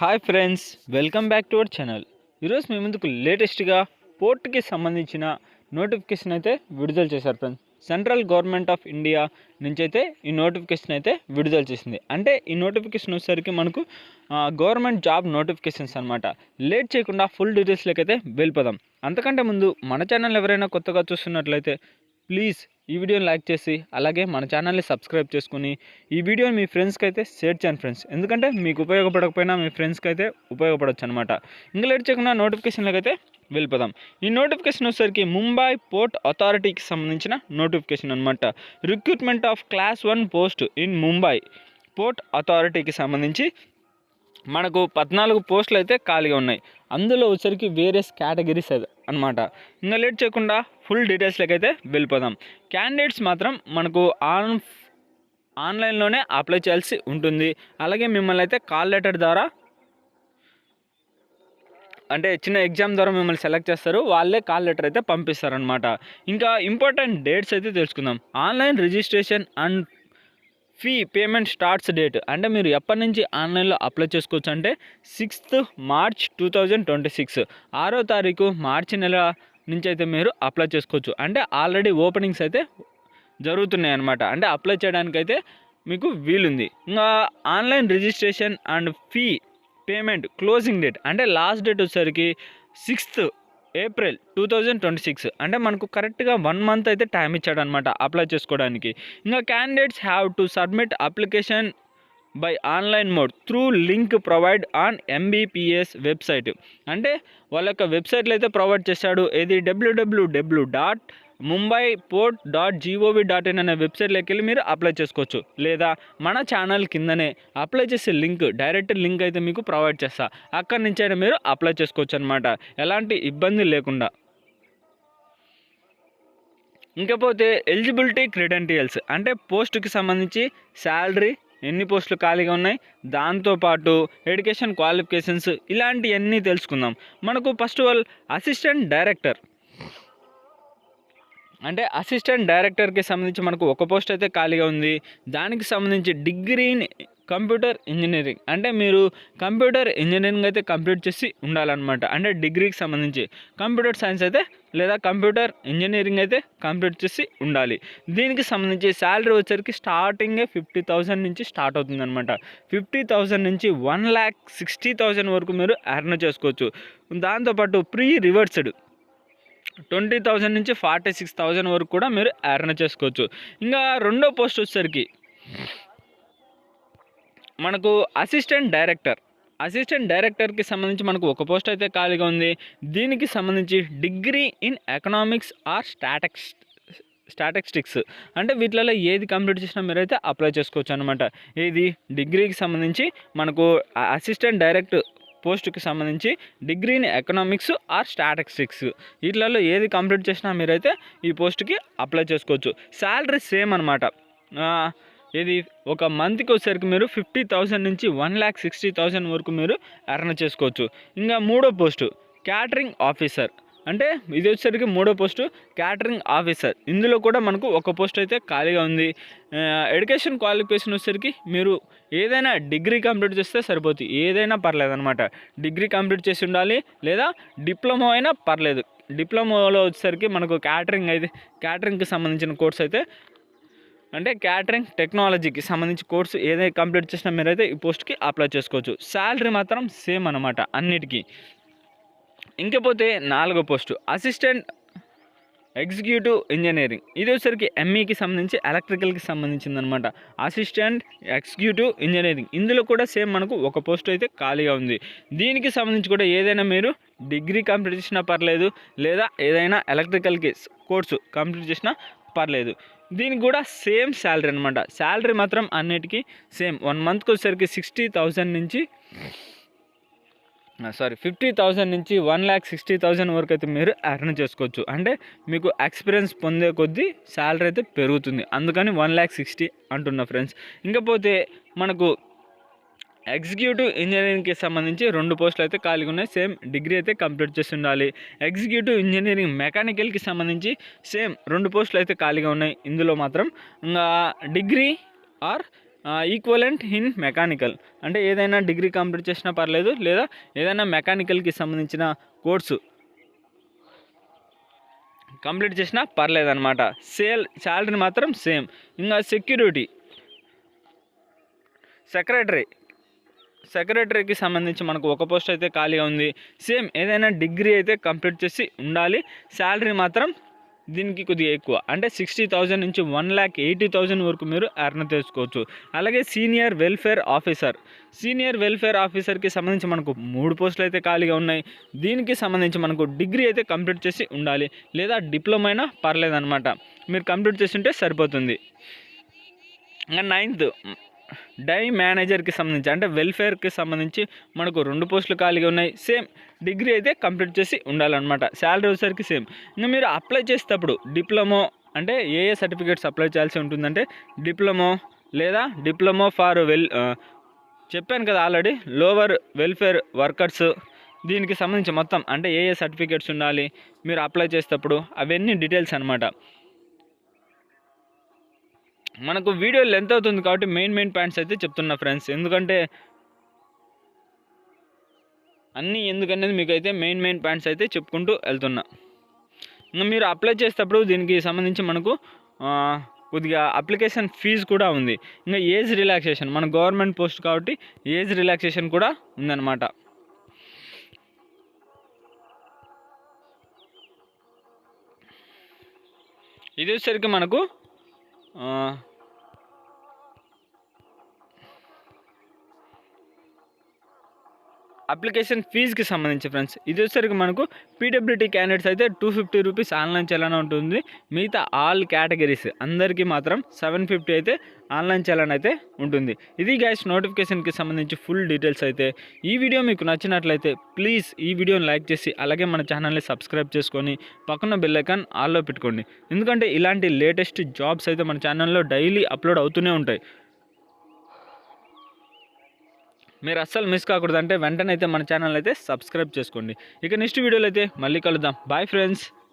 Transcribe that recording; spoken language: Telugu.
Hi friends, welcome back to our channel. ఈరోజు మీ ముందుకు లేటెస్ట్గా పోర్ట్కి సంబంధించిన నోటిఫికేషన్ అయితే విడుదల చేశారు friends. Central government of India నుంచి అయితే ఈ నోటిఫికేషన్ అయితే విడుదల చేసింది. అంటే ఈ నోటిఫికేషన్ వచ్చేసరికి మనకు గవర్నమెంట్ జాబ్ నోటిఫికేషన్స్ అనమాట. లేట్ చేయకుండా ఫుల్ డీటెయిల్స్లోకి అయితే వెళ్ళిపోదాం. అంతకంటే ముందు మన ఛానల్ ఎవరైనా కొత్తగా చూస్తున్నట్లయితే ప్లీజ్ ఈ వీడియోని లైక్ చేసి అలాగే మన ఛానల్ని సబ్స్క్రైబ్ చేసుకుని ఈ వీడియోని మీ ఫ్రెండ్స్కి అయితే షేర్ చేయండి ఫ్రెండ్స్. ఎందుకంటే మీకు ఉపయోగపడకపోయినా మీ ఫ్రెండ్స్కి అయితే ఉపయోగపడవచ్చు అనమాట. ఇంకా లేట్ చేయకుండా నోటిఫికేషన్లోకి అయితే వెళ్ళిపోదాం. ఈ నోటిఫికేషన్ వచ్చేసరికి ముంబై పోర్ట్ అథారిటీకి సంబంధించిన నోటిఫికేషన్ అనమాట. Recruitment of class 1 post in Mumbai port అథారిటీకి సంబంధించి మనకు 14 పోస్టులు అయితే ఖాళీగా ఉన్నాయి. అందులో వచ్చరికి వేరియస్ కేటగిరీస్ అది అనమాట. ఇంకా లేట్ చేయకుండా ఫుల్ డీటెయిల్స్లోకి అయితే వెళ్ళిపోదాం. క్యాండిడేట్స్ మాత్రం మనకు ఆన్లైన్లోనే అప్లై చేయాల్సి ఉంటుంది. అలాగే మిమ్మల్ని అయితే కాల్ లెటర్ ద్వారా అంటే చిన్న ఎగ్జామ్ ద్వారా మిమ్మల్ని సెలెక్ట్ చేస్తారు. వాళ్ళే కాల్ లెటర్ అయితే పంపిస్తారనమాట. ఇంకా ఇంపార్టెంట్ డేట్స్ అయితే తెలుసుకుందాం. Online registration and fee payment starts date అంటే మీరు ఎప్పటి నుంచి ఆన్లైన్లో అప్లై చేసుకోవచ్చు అంటే 6th March 2026 6వ తారీఖు మార్చి నెల నుంచి అయితే మీరు అప్లై చేసుకోవచ్చు. అంటే ఆల్రెడీ ఓపెనింగ్స్ అయితే జరుగుతున్నాయి అన్నమాట. అంటే అప్లై చేయడానికైతే మీకు వీలుంది. ఇంకా online registration and fee payment closing date అంటే లాస్ట్ డేట్ వచ్చేసరికి 6th April 2026 అంటే మనకు కరెక్ట్గా 1 month అయితే టైం ఇచ్చాడనమాట అప్లై చేసుకోవడానికి. ఇంకా candidates have to submit application buy online mode through link provide on Mbps website. అంటే వాళ్ళ యొక్క వెబ్సైట్లో అయితే ప్రొవైడ్ చేశాడు. ఇది www.mumbaiPort.gov.in అనే వెబ్సైట్లోకి వెళ్ళి మీరు అప్లై చేసుకోవచ్చు. లేదా మన ఛానల్ కిందనే అప్లై చేసే లింక్ డైరెక్ట్ లింక్ అయితే మీకు ప్రొవైడ్ చేస్తా. అక్కడి నుంచి అయినా మీరు అప్లై చేసుకోవచ్చు అనమాట, ఎలాంటి ఇబ్బంది లేకుండా. ఇంకపోతే ఎలిజిబిలిటీ క్రెడెంటియల్స్ అంటే పోస్టుకి సంబంధించి శాలరీ, ఎన్ని పోస్టులు ఖాళీగా ఉన్నాయి, దాంతోపాటు ఎడ్యుకేషన్ క్వాలిఫికేషన్స్ ఇలాంటివన్నీ తెలుసుకుందాం. మనకు first of all assistant director అంటే అసిస్టెంట్ డైరెక్టర్కి సంబంధించి మనకు ఒక పోస్ట్ అయితే ఖాళీగా ఉంది. దానికి సంబంధించి డిగ్రీ ఇన్ కంప్యూటర్ ఇంజనీరింగ్ అంటే మీరు కంప్యూటర్ ఇంజనీరింగ్ అయితే కంప్లీట్ చేసి ఉండాలన్నమాట. అంటే డిగ్రీకి సంబంధించి కంప్యూటర్ సైన్స్ అయితే లేదా కంప్యూటర్ ఇంజనీరింగ్ అయితే కంప్లీట్ చేసి ఉండాలి. దీనికి సంబంధించి శాలరీ వచ్చరికి స్టార్టింగే 50,000 నుంచి స్టార్ట్ అవుతుంది అనమాట. 50,000 నుంచి 1,60,000 వరకు మీరు ఎర్న్ చేసుకోవచ్చు. దాంతోపాటు ప్రీ రివర్స్డ్ 20,000 నుంచి 46,000 వరకు కూడా మీరు ఎర్న్ చేసుకోవచ్చు. ఇంకా రెండో పోస్ట్ వచ్చేసరికి మనకు అసిస్టెంట్ డైరెక్టర్కి సంబంధించి మనకు ఒక పోస్ట్ అయితే ఖాళీగా ఉంది. దీనికి సంబంధించి degree in economics or statistics అంటే వీటిలలో ఏది కంప్లీట్ చేసినా మీరైతే అప్లై చేసుకోవచ్చు అనమాట. ఇది డిగ్రీకి సంబంధించి మనకు అసిస్టెంట్ డైరెక్ట్ పోస్టుకి సంబంధించి degree in economics or statistics వీటిలలో ఏది కంప్లీట్ చేసినా మీరైతే ఈ పోస్ట్కి అప్లై చేసుకోవచ్చు. శాలరీ సేమ్ అనమాట. ఇది ఒక మంత్కి వచ్చేసరికి మీరు 50,000 నుంచి 1,60,000 వరకు మీరు ఎర్న్ చేసుకోవచ్చు. ఇంకా మూడో పోస్టు క్యాటరింగ్ ఆఫీసర్ అంటే ఇది వచ్చేసరికి మూడో పోస్టు క్యాటరింగ్ ఆఫీసర్. ఇందులో కూడా మనకు ఒక పోస్ట్ అయితే ఖాళీగా ఉంది. ఎడ్యుకేషన్ క్వాలిఫికేషన్ వచ్చేసరికి మీరు ఏదైనా డిగ్రీ కంప్లీట్ చేస్తే సరిపోతుంది, ఏదైనా పర్లేదు అనమాట. డిగ్రీ కంప్లీట్ చేసి ఉండాలి లేదా డిప్లొమా అయినా పర్లేదు. డిప్లొమాలో వచ్చేసరికి మనకు క్యాటరింగ్కి సంబంధించిన కోర్స్ అయితే అంటే క్యాటరింగ్ టెక్నాలజీకి సంబంధించి కోర్సు ఏదైనా కంప్లీట్ చేసినా మీరైతే ఈ పోస్ట్కి అప్లై చేసుకోవచ్చు. శాలరీ మాత్రం సేమ్ అనమాట అన్నిటికీ. ఇంకపోతే నాలుగో పోస్టు అసిస్టెంట్ ఎగ్జిక్యూటివ్ ఇంజనీరింగ్. ఇది వచ్చేసరికి ఎంఈకి సంబంధించి ఎలక్ట్రికల్కి సంబంధించింది అనమాట. అసిస్టెంట్ ఎగ్జిక్యూటివ్ ఇంజనీరింగ్ ఇందులో కూడా సేమ్ మనకు ఒక పోస్ట్ అయితే ఖాళీగా ఉంది. దీనికి సంబంధించి కూడా ఏదైనా మీరు డిగ్రీ కంప్లీట్ చేసినా పర్లేదు లేదా ఏదైనా ఎలక్ట్రికల్కి కోర్సు కంప్లీట్ చేసినా పర్లేదు. దీనికి కూడా సేమ్ శాలరీ అనమాట. శాలరీ మాత్రం అన్నిటికీ సేమ్. 1 monthకి వచ్చేసరికి 50,000 నుంచి 1,60,000 వరకు అయితే మీరు ఎర్న్ చేసుకోవచ్చు. అంటే మీకు ఎక్స్పీరియన్స్ పొందే కొద్దీ శాలరీ అయితే పెరుగుతుంది, అందుకని 1,60,000 అంటున్నా ఫ్రెండ్స్. ఇంకపోతే మనకు ఎగ్జిక్యూటివ్ ఇంజనీరింగ్కి సంబంధించి 2 పోస్టులు అయితే ఖాళీగా ఉన్నాయి. సేమ్ డిగ్రీ అయితే కంప్లీట్ చేసి ఉండాలి. ఎగ్జిక్యూటివ్ ఇంజనీరింగ్ మెకానికల్కి సంబంధించి సేమ్ 2 పోస్టులు అయితే ఖాళీగా ఉన్నాయి. ఇందులో మాత్రం ఇంకా degree or equivalent in mechanical, అంటే ఏదైనా డిగ్రీ కంప్లీట్ చేసినా పర్లేదు, లేదా ఏదైనా మెకానికల్కి సంబంధించిన కోర్సు కంప్లీట్ చేసినా పర్లేదన్నమాట. శాలరీ మాత్రం సేమ్. ఇంకా సెక్రటరీకి సంబంధించి మనకు ఒక పోస్ట్ అయితే ఖాళీగా ఉంది. సేమ్ ఏదైనా డిగ్రీ అయితే కంప్లీట్ చేసి ఉండాలి. శాలరీ మాత్రం దీనికి కొద్దిగా ఎక్కువ, అంటే 60,000 నుంచి 1,80,000 వరకు మీరు ఎర్న్ చేసుకోవచ్చు. అలాగే సీనియర్ వెల్ఫేర్ ఆఫీసర్కి సంబంధించి మనకు 3 పోస్టులు అయితే ఖాళీగా ఉన్నాయి. దీనికి సంబంధించి మనకు డిగ్రీ అయితే కంప్లీట్ చేసి ఉండాలి, లేదా డిప్లొమా అయినా పర్లేదన్నమాట. మీరు కంప్లీట్ చేసి ఉంటే సరిపోతుంది. ఇంకా 9th డై మేనేజర్కి సంబంధించి, అంటే వెల్ఫేర్కి సంబంధించి మనకు 2 పోస్టులు ఖాళీగా ఉన్నాయి. సేమ్ డిగ్రీ అయితే కంప్లీట్ చేసి ఉండాలన్నమాట. శాలరీ వచ్చేసరికి సేమ్. ఇంకా మీరు అప్లై చేసేటప్పుడు డిప్లొమో, అంటే ఏ సర్టిఫికేట్స్ అప్లై చేయాల్సి ఉంటుందంటే డిప్లొమో, లేదా డిప్లొమో ఫార్ చెప్పాను కదా ఆల్రెడీ, లోవర్ వెల్ఫేర్ వర్కర్స్, దీనికి సంబంధించి మొత్తం అంటే ఏ సర్టిఫికేట్స్ ఉండాలి మీరు అప్లై చేసేటప్పుడు, అవన్నీ డీటెయిల్స్ అనమాట. మనకు వీడియో లెంత్ అవుతుంది కాబట్టి మెయిన్ పాయింట్స్ అయితే చెప్తున్నా ఫ్రెండ్స్, ఎందుకంటే ఎందుకనేది మీకు అయితే మెయిన్ పాయింట్స్ అయితే చెప్పుకుంటూ వెళ్తున్నా. ఇంకా మీరు అప్లై చేసేటప్పుడు దీనికి సంబంధించి మనకు కొద్దిగా అప్లికేషన్ ఫీజు కూడా ఉంది. ఇంకా ఏజ్ రిలాక్సేషన్, మన గవర్నమెంట్ పోస్ట్ కాబట్టి ఏజ్ రిలాక్సేషన్ కూడా ఉందన్నమాట. ఇది వచ్చేసరికి మనకు అప్లికేషన్ ఫీజుకి సంబంధించి ఫ్రెండ్స్, ఇది వచ్చేసరికి మనకు పీడబ్ల్యూడీ క్యాండిడేట్స్ అయితే 250 రూపీస్ ఆన్లైన్ చలానా ఉంటుంది. మిగతా ఆల్ కేటగిరీస్ అందరికీ మాత్రం 750 అయితే ఆన్లైన్ చలానా అయితే ఉంటుంది. ఇది గైస్ నోటిఫికేషన్కి సంబంధించి ఫుల్ డీటెయిల్స్ అయితే. ఈ వీడియో మీకు నచ్చినట్లయితే ప్లీజ్ ఈ వీడియోని లైక్ చేసి, అలాగే మన ఛానల్ని సబ్స్క్రైబ్ చేసుకొని పక్కన బెల్ ఐకాన్ ఆల్లో పెట్టుకోండి. ఎందుకంటే ఇలాంటి లేటెస్ట్ జాబ్స్ అయితే మన ఛానల్లో డైలీ అప్లోడ్ అవుతూనే ఉంటాయి. మీరు అస్సలు మిస్ కాకూడదంటే వెంటనే అయితే మన ఛానల్ అయితే సబ్స్క్రైబ్ చేసుకోండి. ఇక నెక్స్ట్ వీడియోలో అయితే మళ్ళీ కలుద్దాం. Bye friends.